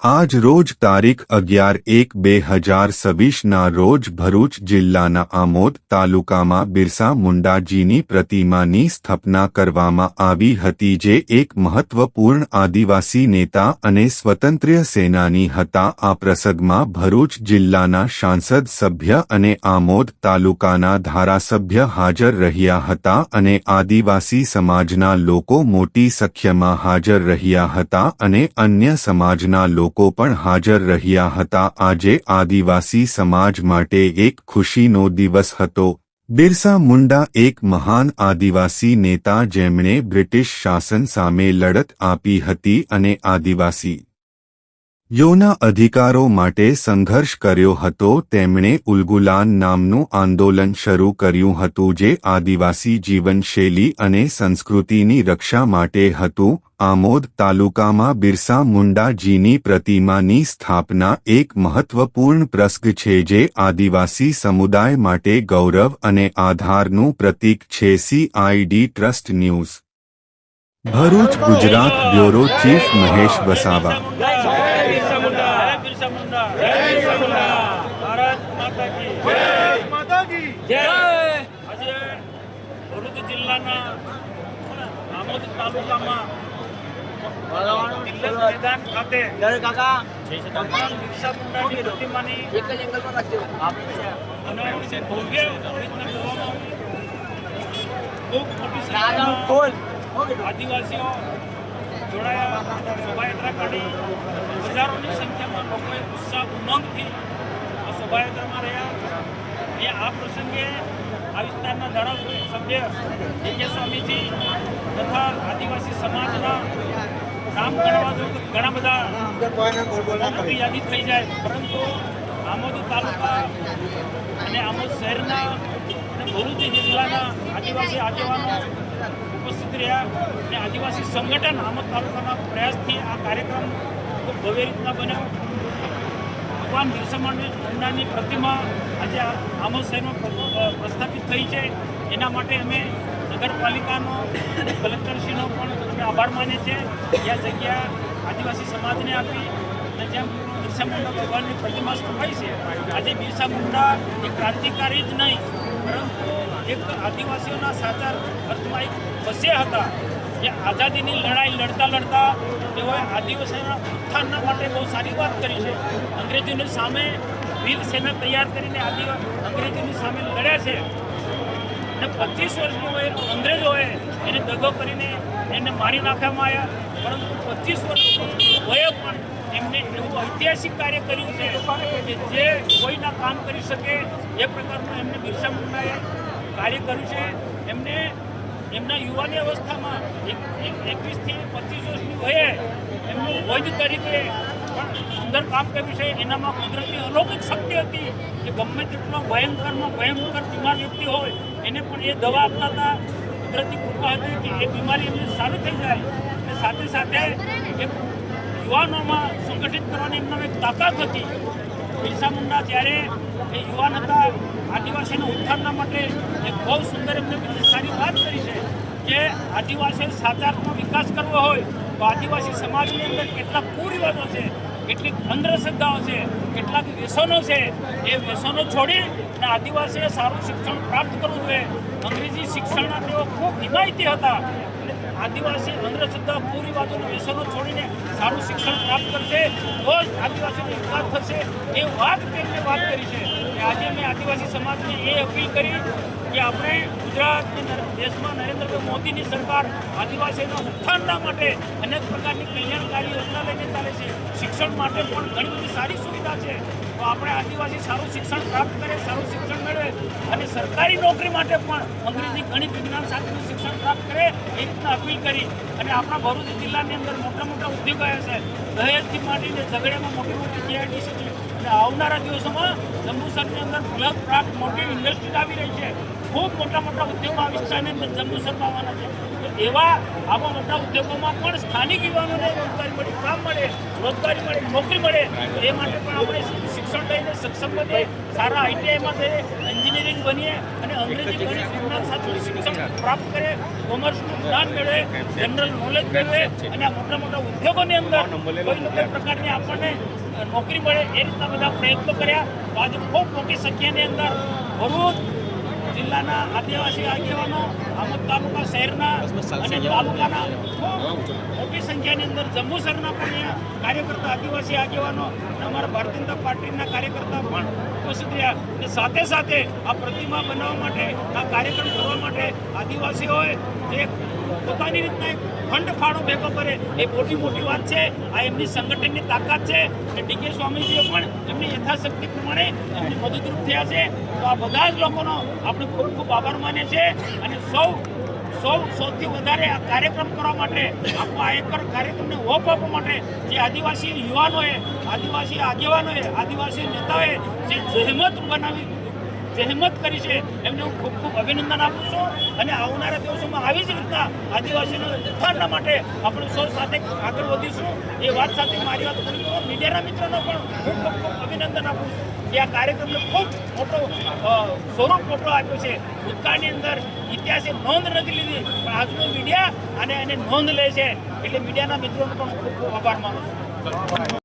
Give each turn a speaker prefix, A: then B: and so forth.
A: આજ રોજ તારીખ 11/1/2026 રોજ ભરૂચ જિલ્લાના આમોદ તાલુકામાં બિરસા મુંડાજીની પ્રતિમાની સ્થાપના કરવામાં આવી હતી, જે એક મહત્વપૂર્ણ આદિવાસી નેતા અને સ્વતંત્ર્ય સેનાની હતા। આ પ્રસંગમાં ભરૂચ જિલ્લાના સાંસદ સભ્ય અને આમોદ તાલુકાના ધારાસભ્ય હાજર રહ્યા હતા અને આદિવાસી સમાજના લોકો મોટી સંખ્યામાં હાજર રહ્યા હતા અને અન્ય સમાજના લોકો પણ હાજર રહ્યા હતા। આજે આદિવાસી સમાજ માટે એક ખુશીનો દિવસ હતો। બિરસા મુંડા એક મહાન આદિવાસી નેતા જેમણે બ્રિટિશ શાસન સામે લડત આપી હતી અને આદિવાસી યોના અધિકારો માટે સંઘર્ષ કર્યો હતો। તેમણે ઉલગુલાન નામનું આંદોલન શરૂ કર્યું હતું, જે આદિવાસી જીવનશૈલી અને સંસ્કૃતિની રક્ષા માટે હતું। આમોદ તાલુકામાં બિરસા મુંડાજીની પ્રતિમાની સ્થાપના એક મહત્વપૂર્ણ પ્રસંગ છે, જે આદિવાસી સમુદાય માટે ગૌરવ અને આધારનું પ્રતીક છે। CID trust news Bharuch Gujarat bureau chief Mahesh Vasava.
B: Bharuch જિલ્લાના આમોદ તાલુકામાં મેદાન ખાતે ભગવાન બિરસા મુંડાની પ્રતિમાની ભવ્ય રીતના કરવામાં ખૂબ મોટી સંખ્યામાં આદિવાસીઓ જોડાયા, શોભાયાત્રા કાઢી, હજારોની સંખ્યામાં લોકોએ ઉત્સાહ ઉમંગથી આ શોભાયાત્રામાં રહ્યા। એ આ પ્રસંગે આ વિસ્તારના ધારાસભ્ય જે સ્વામીજી તથા આદિવાસી સમાજના નામ ગણવા જો ઘણા બધા યાદી થઈ જાય, પરંતુ આમોદ તાલુકા અને આમોદ શહેરના અને ભરૂચ જિલ્લાના આદિવાસી આગેવાનો ઉપસ્થિત રહ્યા અને આદિવાસી સંગઠન આમોદ તાલુકાના પ્રયાસથી આ કાર્યક્રમ ખૂબ ભવ્ય રીતના બન્યો। ભગવાન બિરસા મુંડાની પ્રતિમા આજે આમોદ શહેરમાં પ્રસ્થાપિત થઈ છે। એના માટે અમે નગરપાલિકાનો કલેક્ટરશ્રીનો પણ અમે આભાર માનીએ છીએ કે આ જગ્યા આદિવાસી સમાજને આપી અને જેમ બિરસા મુંડા ભગવાનની પ્રતિમા સ્થપાઈ છે। આજે બિરસા મુંડા એક ક્રાંતિકારી જ નહીં, પરંતુ એક આદિવાસીઓના સાચા અર્થમાં એક વસ્યા હતા, જે આઝાદીની લડાઈ લડતા લડતા તેઓએ આદિવાસીઓના ઉત્થાનના માટે બહુ સારી વાત કરી છે। અંગ્રેજોની સામે વીર સેના તૈયાર કરીને અંગ્રેજોની સામે લડ્યા છે અને 25 વર્ષની અંગ્રેજોએ એને દગો કરીને એને મારી નાખવામાં આવ્યા, પરંતુ 25 વર્ષની વયે પણ એમને એવું ઐતિહાસિક કાર્ય કર્યું છે કે જે કોઈના કામ કરી શકે એ પ્રકારનું એમને બિરસા મુંડાએ કાર્ય કર્યું છે। એમને એમના યુવાની અવસ્થામાં 21 થી 25 વર્ષની વયે એમનું વૈદ તરીકે પણ સુંદર કામ કર્યું છે। એનામાં કુદરતી અલૌકિક શક્તિ હતી કે ગમે તેટલો ભયંકરમાં ભયંકર બીમાર વ્યક્તિ હોય એને પણ એ દવા આપતા હતા। કુદરતી કૃપા હતી કે એ બીમારી એમને સારી થઈ જાય અને સાથે સાથે એક યુવાનોમાં સંગઠિત કરવાની એમનામાં એક તાકાત હતી। બિરસા મુંડા જ્યારે એ યુવાન હતા, આદિવાસીના ઉત્થાનના માટે એક બહુ સુંદર એમને બીજી સારી વાત કરી છે કે આદિવાસી સાચા અર્થમાં વિકાસ કરવો હોય તો આદિવાસી સમાજની અંદર કેટલાક કુરિવાજો છે, કેટલીક અંધશ્રદ્ધાઓ છે, કેટલાક વ્યસનો છે, એ વ્યસનો છોડી અને આદિવાસીએ સારું શિક્ષણ પ્રાપ્ત કરવું જોઈએ। અંગ્રેજી શિક્ષણના તેઓ ખૂબ હિમાયતી હતા અને આદિવાસી અંધશ્રદ્ધા કુરિવાજોના વ્યસનો છોડીને સારું શિક્ષણ પ્રાપ્ત કરશે તો જ આદિવાસીનો વિકાસ થશે। એ વાત તેમને વાત કરી છે કે આજે મેં આદિવાસી સમાજને એ અપીલ કરી કે આપણે ગુજરાતની દેશમાં નરેન્દ્રભાઈ મોદીની સરકાર આદિવાસીના ઉત્થાનના માટે અનેક પ્રકારની કલ્યાણકારી યોજના લઈને ચાલે છે। શિક્ષણ માટે પણ ઘણી બધી સારી સુવિધા છે, તો આપણે આદિવાસી સારું શિક્ષણ પ્રાપ્ત કરે, સારું શિક્ષણ મેળવે અને સરકારી નોકરી માટે પણ અંગ્રેજી ગણિત વિજ્ઞાન શાસ્ત્રનું શિક્ષણ પ્રાપ્ત કરે એ રીતના અપીલ કરી। અને આપણા ભરૂચ જિલ્લાની અંદર મોટા મોટા ઉદ્યોગો આવ્યા છે, દહેજથી માંડીને ઝઘડિયામાં મોટી મોટી GIDC છે અને આવનારા દિવસોમાં જંબુસરની અંદર ફલક પ્રાપ્ત મોટી ઇન્ડસ્ટ્રી આવી રહી છે। ખૂબ મોટા મોટા ઉદ્યોગો આ વિસ્તારની અંદર જંબુસરમાં આવવાના છે। એવા આવા મોટા ઉદ્યોગોમાં પણ સ્થાનિક યુવાનોને રોજગારી મળે, કામ મળે, રોજગારી મળે, નોકરી મળે. એ માટે પણ આપણે શિક્ષણ લઈને સક્ષમ બનીએ, સારા આઈટીઆઈમાં જઈએ, એન્જિનિયરિંગ બનીએ અને અંગ્રેજી ગણિત વિજ્ઞાન સાથે શિક્ષણ પ્રાપ્ત કરે, કોમર્સનું જ્ઞાન મેળવે, જનરલ નોલેજ મેળવે અને આ મોટા મોટા ઉદ્યોગોની અંદર કોઈ પ્રકારની આપણને નોકરી મળે એ રીતના બધા પ્રયત્નો કર્યા. તો આજે ખૂબ મોટી સંખ્યાની અંદર ભરૂચ જિલ્લાના આદિવાસી આગેવાનો, આમોદ તાલુકા શહેરના અને તાલુકાના ખૂબ મોટી સંખ્યાની અંદર જંબુસરના પણ કાર્યકર્તા આદિવાસી આગેવાનો અને અમારા ભારતીય જનતા પાર્ટીના કાર્યકર્તા પણ ઉપસ્થિત રહ્યા. અને સાથે સાથે આ પ્રતિમા બનાવવા માટે, આ કાર્યક્રમ કરવા માટે આદિવાસીઓએ જે પોતાની રીતના એક ફંડ ફાળો ભેગો કરે એ મોટી વાત છે. આ એમની સંગઠનની તાકાત છે અને ડીકે સ્વામીજીએ પણ એમની યથાશક્તિ પ્રમાણે એમની મદદરૂપ થયા છે. તો આ બધા જ લોકોનો આપણે ખૂબ ખૂબ આભાર માનીએ છીએ અને સૌથી વધારે આ કાર્યક્રમ કરવા માટે, આખો આ એક કાર્યક્રમને ઓપ આપવા માટે જે આદિવાસી યુવાનોએ, આદિવાસી આગેવાનોએ, આદિવાસી નેતાઓએ જે જહેમત કરી છે એમને હું ખૂબ ખૂબ અભિનંદન આપું છું. અને આવનારા દિવસોમાં આવી જ રીતના આદિવાસીના ઉત્થાનના માટે આપણે સૌ સાથે આગળ વધીશું. એ વાત સાથે મારી વાત પૂરી કરું. મીડિયાના મિત્રોનો પણ હું ખૂબ ખૂબ અભિનંદન આપું છું કે આ કાર્યક્રમને ખૂબ મોટો સ્વરૂપ મોટો આપ્યો છે. ભૂતકાળની અંદર ઇતિહાસે નોંધ નથી લીધી, પણ આજનું મીડિયા અને એને નોંધ લે છે. એટલે મીડિયાના મિત્રોનો પણ ખૂબ ખૂબ આભાર માનું છું.